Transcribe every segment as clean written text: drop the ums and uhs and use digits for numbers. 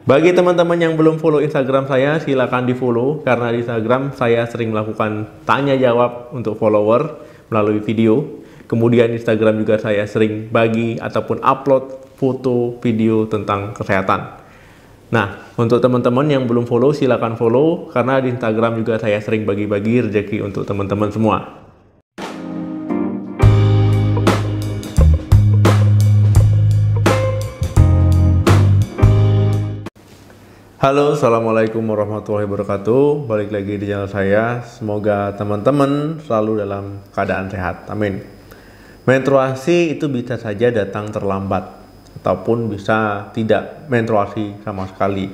Bagi teman-teman yang belum follow Instagram saya, silakan di follow karena di Instagram saya sering melakukan tanya jawab untuk follower melalui video. Kemudian Instagram juga saya sering bagi ataupun upload foto video tentang kesehatan. Nah, untuk teman-teman yang belum follow, silakan follow karena di Instagram juga saya sering bagi-bagi rezeki untuk teman-teman semua. Halo, assalamualaikum warahmatullahi wabarakatuh. Balik lagi di channel saya. Semoga teman-teman selalu dalam keadaan sehat. Amin. Menstruasi itu bisa saja datang terlambat ataupun bisa tidak menstruasi sama sekali.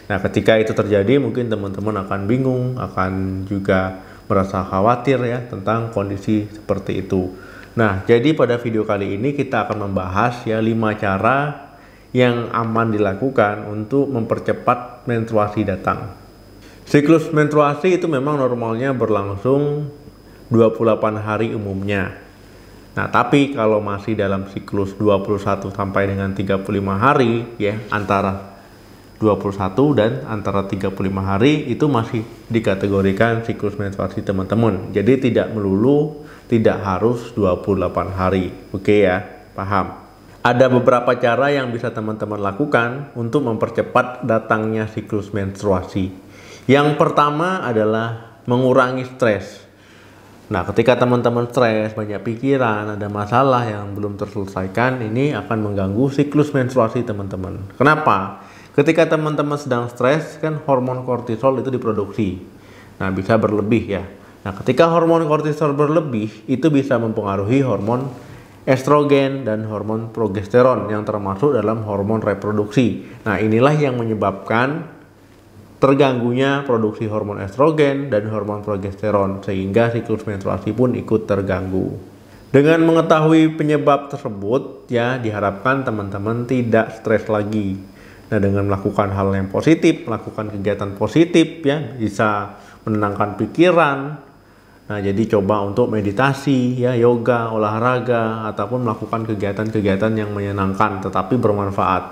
Nah, ketika itu terjadi, mungkin teman-teman akan bingung, akan juga merasa khawatir ya tentang kondisi seperti itu. Nah, jadi pada video kali ini kita akan membahas ya 5 cara yang aman dilakukan untuk mempercepat menstruasi datang. Siklus menstruasi itu memang normalnya berlangsung 28 hari umumnya. Nah, tapi kalau masih dalam siklus 21 sampai dengan 35 hari ya, antara 21 dan antara 35 hari itu masih dikategorikan siklus menstruasi teman-teman. Jadi tidak melulu, tidak harus 28 hari. Oke ya, paham? Ada beberapa cara yang bisa teman-teman lakukan untuk mempercepat datangnya siklus menstruasi. Yang pertama adalah mengurangi stres. Nah, ketika teman-teman stres, banyak pikiran, ada masalah yang belum terselesaikan, ini akan mengganggu siklus menstruasi teman-teman. Kenapa? Ketika teman-teman sedang stres, kan hormon kortisol itu diproduksi. Nah, bisa berlebih ya. Nah, ketika hormon kortisol berlebih, itu bisa mempengaruhi hormon estrogen dan hormon progesteron yang termasuk dalam hormon reproduksi. Nah, inilah yang menyebabkan terganggunya produksi hormon estrogen dan hormon progesteron sehingga siklus menstruasi pun ikut terganggu. Dengan mengetahui penyebab tersebut ya diharapkan teman-teman tidak stres lagi. Nah, dengan melakukan hal yang positif, melakukan kegiatan positif ya bisa menenangkan pikiran. Nah, jadi coba untuk meditasi, ya, yoga, olahraga, ataupun melakukan kegiatan-kegiatan yang menyenangkan tetapi bermanfaat.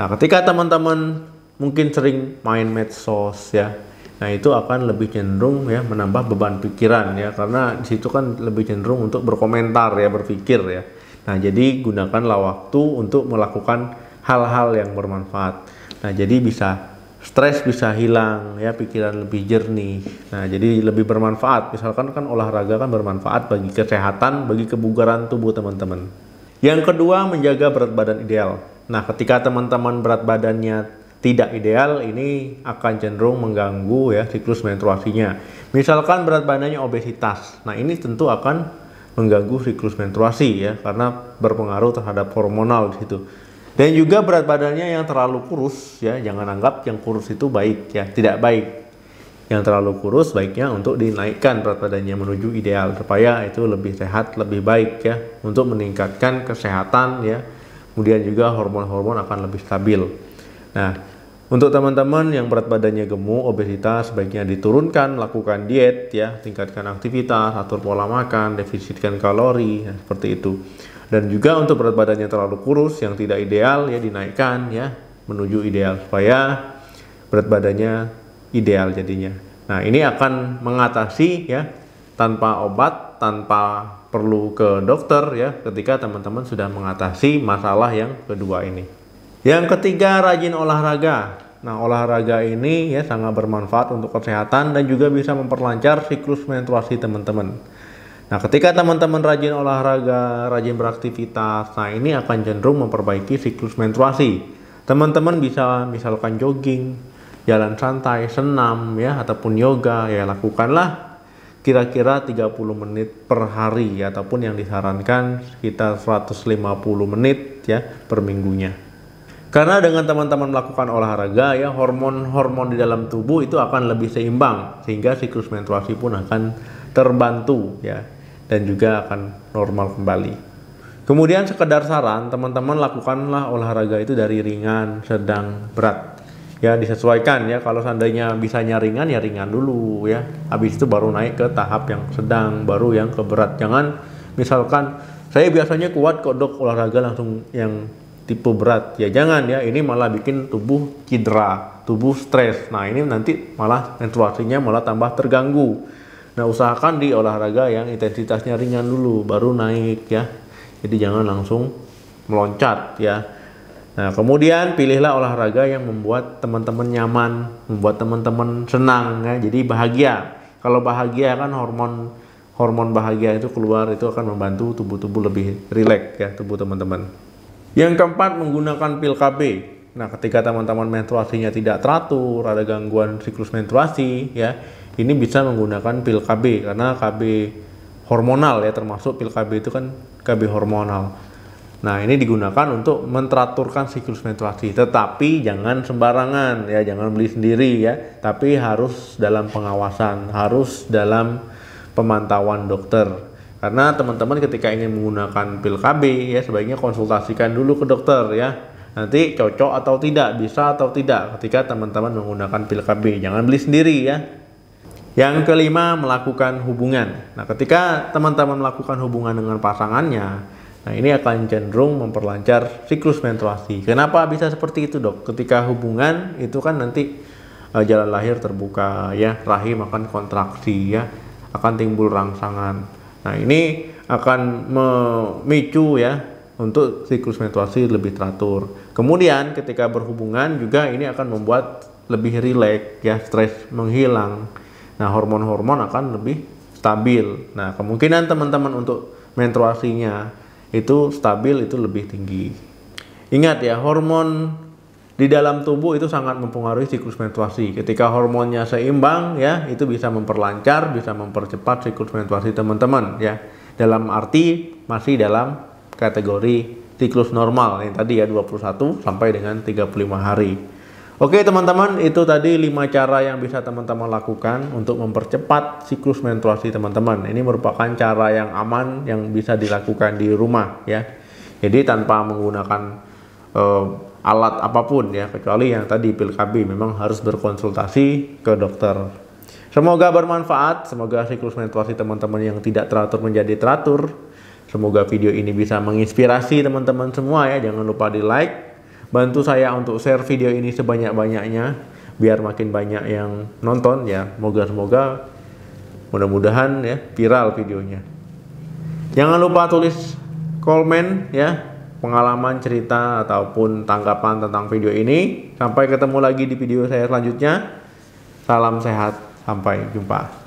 Nah, ketika teman-teman mungkin sering main medsos, ya, nah itu akan lebih cenderung ya menambah beban pikiran ya, karena di situ kan lebih cenderung untuk berkomentar ya, berpikir ya. Nah, jadi gunakanlah waktu untuk melakukan hal-hal yang bermanfaat. Nah, jadi stres bisa hilang ya, pikiran lebih jernih. Nah, jadi lebih bermanfaat. Misalkan kan olahraga kan bermanfaat bagi kesehatan, bagi kebugaran tubuh teman-teman. Yang kedua, menjaga berat badan ideal. Nah, ketika teman-teman berat badannya tidak ideal, ini akan cenderung mengganggu ya siklus menstruasinya. Misalkan berat badannya obesitas. Nah, ini tentu akan mengganggu siklus menstruasi ya, karena berpengaruh terhadap hormonal di situ. Dan juga berat badannya yang terlalu kurus ya, jangan anggap yang kurus itu baik ya, tidak baik. Yang terlalu kurus baiknya untuk dinaikkan berat badannya menuju ideal supaya itu lebih sehat, lebih baik ya, untuk meningkatkan kesehatan ya. Kemudian juga hormon-hormon akan lebih stabil. Nah, untuk teman-teman yang berat badannya gemuk, obesitas, sebaiknya diturunkan, lakukan diet ya, tingkatkan aktivitas, atur pola makan, defisitkan kalori ya, seperti itu. Dan juga untuk berat badannya terlalu kurus yang tidak ideal ya dinaikkan ya menuju ideal supaya berat badannya ideal jadinya. Nah, ini akan mengatasi ya tanpa obat, tanpa perlu ke dokter ya ketika teman-teman sudah mengatasi masalah yang kedua ini. Yang ketiga, rajin olahraga. Nah, olahraga ini ya sangat bermanfaat untuk kesehatan dan juga bisa memperlancar siklus menstruasi teman-teman. Nah, ketika teman-teman rajin olahraga, rajin beraktivitas, nah ini akan cenderung memperbaiki siklus menstruasi. Teman-teman bisa misalkan jogging, jalan santai, senam ya, ataupun yoga, ya lakukanlah kira-kira 30 menit per hari ya, ataupun yang disarankan sekitar 150 menit ya per minggunya. Karena dengan teman-teman melakukan olahraga ya, hormon-hormon di dalam tubuh itu akan lebih seimbang sehingga siklus menstruasi pun akan terbantu ya, dan juga akan normal kembali. Kemudian sekedar saran, teman-teman lakukanlah olahraga itu dari ringan, sedang, berat. Ya, disesuaikan ya. Kalau seandainya bisanya ringan ya ringan dulu ya. Habis itu baru naik ke tahap yang sedang, baru yang ke berat. Jangan misalkan saya biasanya kuat kok dok olahraga langsung yang tipe berat. Ya jangan ya, ini malah bikin tubuh cedera, tubuh stres. Nah ini nanti malah menstruasinya malah tambah terganggu. Nah usahakan di olahraga yang intensitasnya ringan dulu, baru naik ya. Jadi jangan langsung meloncat ya. Nah kemudian pilihlah olahraga yang membuat teman-teman nyaman, membuat teman-teman senang ya. Jadi bahagia. Kalau bahagia kan hormon bahagia itu keluar, itu akan membantu tubuh lebih rileks ya, tubuh teman-teman. Yang keempat, menggunakan pil KB. Nah, ketika teman-teman menstruasinya tidak teratur, ada gangguan siklus menstruasi ya, ini bisa menggunakan pil KB karena KB hormonal ya, termasuk pil KB itu kan KB hormonal. Nah, ini digunakan untuk menteraturkan siklus menstruasi, tetapi jangan sembarangan ya, jangan beli sendiri ya, tapi harus dalam pengawasan, harus dalam pemantauan dokter. Karena teman-teman ketika ingin menggunakan pil KB ya, sebaiknya konsultasikan dulu ke dokter ya. Nanti cocok atau tidak, bisa atau tidak ketika teman-teman menggunakan pil KB. Jangan beli sendiri ya. Yang kelima, melakukan hubungan. Nah, ketika teman-teman melakukan hubungan dengan pasangannya, nah ini akan cenderung memperlancar siklus menstruasi. Kenapa bisa seperti itu, Dok? Ketika hubungan itu kan nanti jalan lahir terbuka ya, rahim akan kontraksi ya, akan timbul rangsangan. Nah ini akan memicu ya untuk siklus menstruasi lebih teratur. Kemudian ketika berhubungan juga ini akan membuat lebih rileks ya, stres menghilang. Nah hormon-hormon akan lebih stabil. Nah kemungkinan teman-teman untuk menstruasinya itu stabil, itu lebih tinggi. Ingat ya, hormon di dalam tubuh itu sangat mempengaruhi siklus menstruasi. Ketika hormonnya seimbang ya, itu bisa memperlancar, bisa mempercepat siklus menstruasi teman-teman ya. Dalam arti masih dalam kategori siklus normal yang tadi ya, 21 sampai dengan 35 hari. Oke teman-teman, itu tadi 5 cara yang bisa teman-teman lakukan untuk mempercepat siklus menstruasi teman-teman. Ini merupakan cara yang aman yang bisa dilakukan di rumah ya. Jadi tanpa menggunakan alat apapun ya, kecuali yang tadi pil KB, memang harus berkonsultasi ke dokter. Semoga bermanfaat, semoga siklus menstruasi teman-teman yang tidak teratur menjadi teratur. Semoga video ini bisa menginspirasi teman-teman semua ya. Jangan lupa di like, bantu saya untuk share video ini sebanyak-banyaknya biar makin banyak yang nonton ya. Semoga mudah-mudahan ya viral videonya. Jangan lupa tulis komen ya, pengalaman, cerita, ataupun tanggapan tentang video ini. Sampai ketemu lagi di video saya selanjutnya. Salam sehat, sampai jumpa.